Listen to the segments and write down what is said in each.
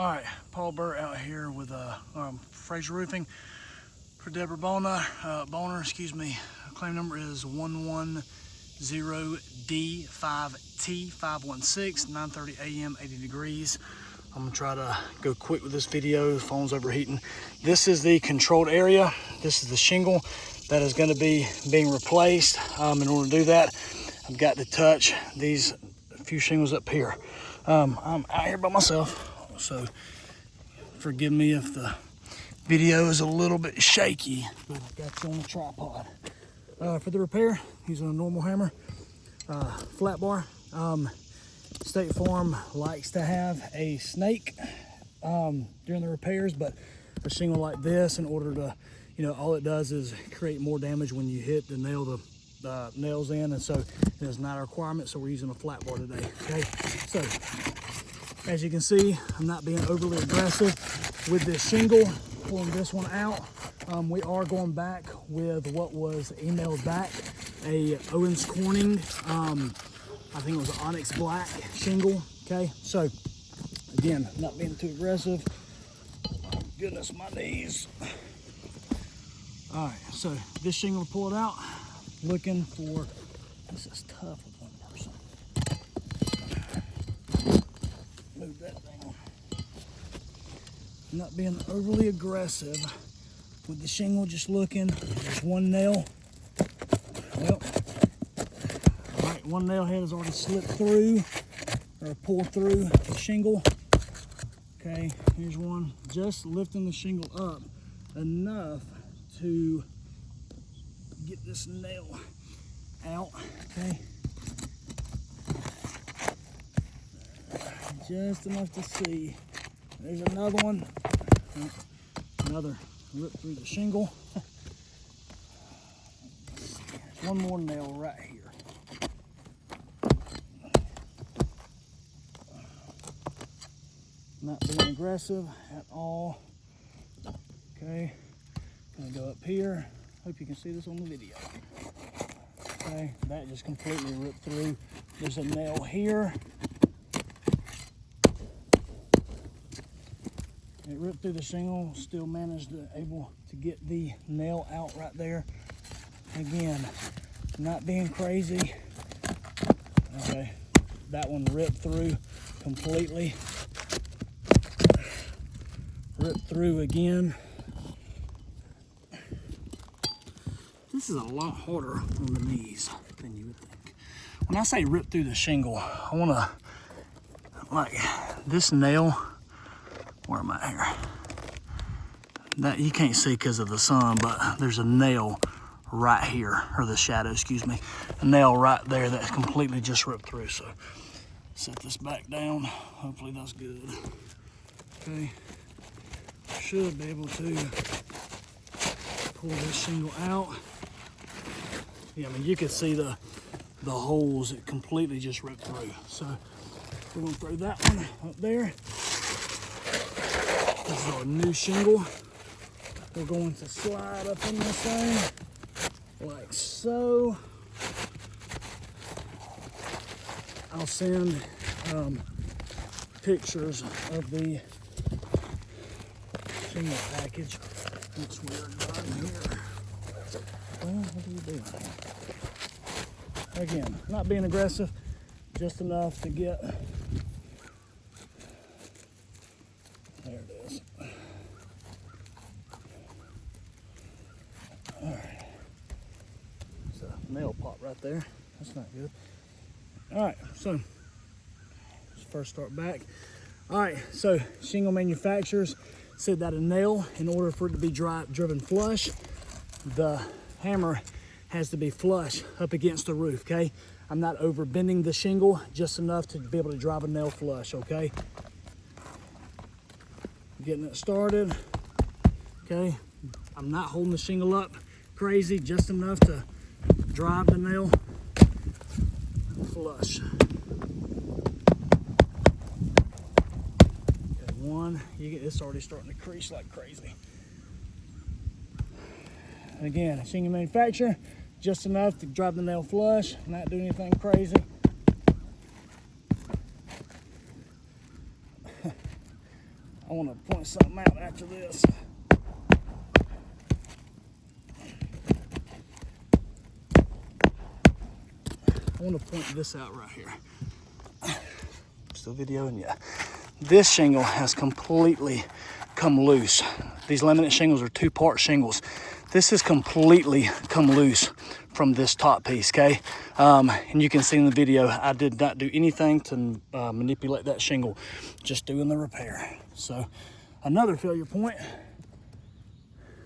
All right, Paul Burr out here with Fraser Roofing for Deborah Boner. Claim number is 110d5t516, 9:30 a.m., 80 degrees. I'm gonna try to go quick with this video. The phone's overheating. This is the controlled area. This is the shingle that is going to be being replaced. In order to do that, I've got to touch these few shingles up here. I'm out here by myself, so forgive me if the video is a little bit shaky, but I've got you on the tripod. For the repair, using a normal hammer, flat bar. State Farm likes to have a snake during the repairs, but a shingle like this, in order to, all it does is create more damage when you hit the nails in, and so it is not a requirement, so we're using a flat bar today. Okay, so as you can see, I'm not being overly aggressive with this shingle, pulling this one out. We are going back with what was emailed back, a Owens Corning, I think it was Onyx Black shingle. Okay, so again, not being too aggressive. Oh, goodness, my knees. All right, so this shingle, to pull it out, looking for, this is tough with one person. Move that thing. Not being overly aggressive with the shingle, just looking. There's one nail. Well, all right, one nail head has already slipped through or pulled through the shingle. Okay, here's one. Just lifting the shingle up enough to get this nail out. Okay, just enough to see. There's another one. Another rip through the shingle. There's one more nail right here. Not being aggressive at all. Okay, gonna go up here. Hope you can see this on the video. Okay, that just completely ripped through. There's a nail here. It ripped through the shingle, still managed to able to get the nail out right there. Again, not being crazy. Okay, that one ripped through completely. Ripped through again. This is a lot harder on the knees than you would think. When I say rip through the shingle, I want to, like, this nail, where am I here? That you can't see because of the sun, but there's a nail right here, or the shadow, excuse me. A nail right there that completely just ripped through. So set this back down. Hopefully that's good. Okay. Should be able to pull this shingle out. Yeah, I mean, you can see the holes. It completely just ripped through. So we're gonna throw that one up there. This is our new shingle. We're going to slide up in this thing like so. I'll send pictures of the shingle package. It's weird right here. Well, what are you doing? Again, not being aggressive, just enough to get. There it is. All right. There's a nail pop right there. That's not good. All right, so let's first start back. All right, so shingle manufacturers said that a nail, in order for it to be driven flush, the hammer has to be flush up against the roof, okay? I'm not over bending the shingle, just enough to be able to drive a nail flush, okay? Getting it started, okay? I'm not holding the shingle up crazy, just enough to drive the nail flush. Okay, one, it's already starting to crease like crazy. Again, shingle manufacturer, just enough to drive the nail flush, not do anything crazy. I want to point something out after this. I want to point this out right here. Still videoing, yeah. This shingle has completely come loose. These laminate shingles are 2-part shingles. This has completely come loose from this top piece, okay? And you can see in the video, I did not do anything to manipulate that shingle, just doing the repair. So another failure point.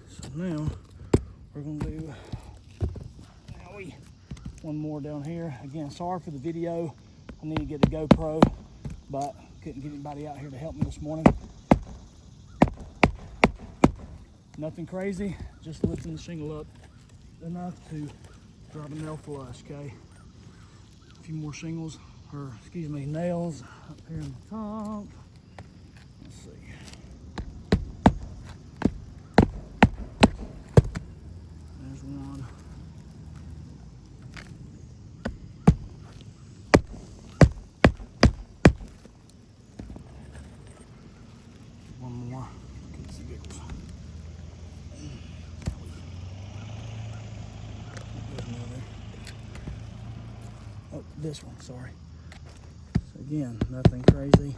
So now we're gonna do one more down here. Again, sorry for the video. I need to get the GoPro, but couldn't get anybody out here to help me this morning. Nothing crazy, just lifting the shingle up enough to drop a nail flush, okay? A few more shingles, or excuse me, nails up here on the top. Let's see. There's one. One more. Get some big ones. Oh, this one, sorry. So again, nothing crazy.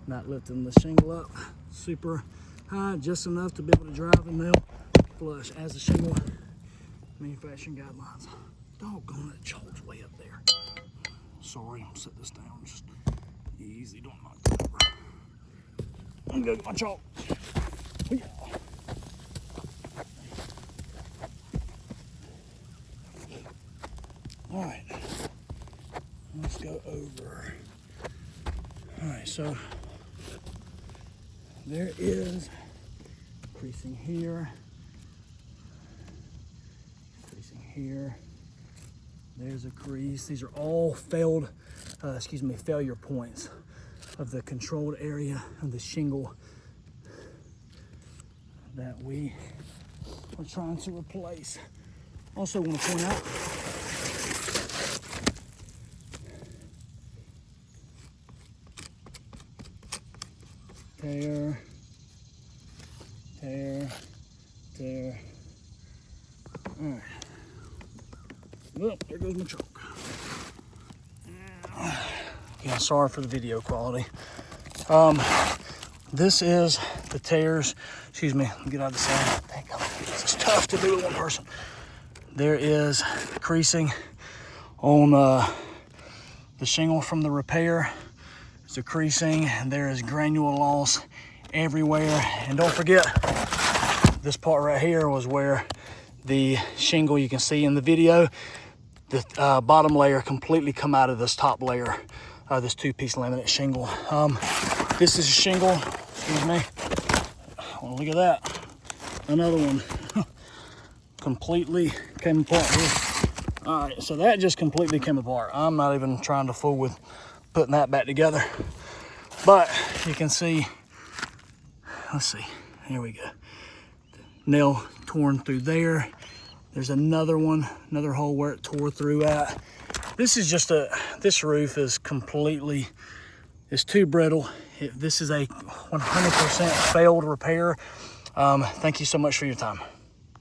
Not lifting the shingle up super high, just enough to be able to drive the nail flush as the shingle manufacturing guidelines. Doggone it, chalk's way up there. Sorry, I'm set this down. Just easy, don't knock it over. I'm gonna go get my chalk. Yeah. All right, let's go over. All right, so there is creasing here, creasing here. There's a crease. These are all failure points of the controlled area of the shingle that we are trying to replace. Also want to point out tear, tear, tear. All right. Well, there goes my chalk. Yeah, sorry for the video quality. This is the tears. Excuse me, let me get out of the sun. This is tough to do with one person. There is creasing on the shingle from the repair. There's a creasing, and there is granule loss everywhere. And don't forget, this part right here was where the shingle, you can see in the video, the bottom layer completely come out of this top layer, this 2-piece laminate shingle. This is a shingle, excuse me. Oh, look at that. Another one. Completely came apart here. All right, so that just completely came apart. I'm not even trying to fool with putting that back together. But you can see, let's see, here we go. Nail torn through there. There's another one, another hole where it tore through at. This is just this roof is completely, it's too brittle. This is a 100% failed repair. Thank you so much for your time.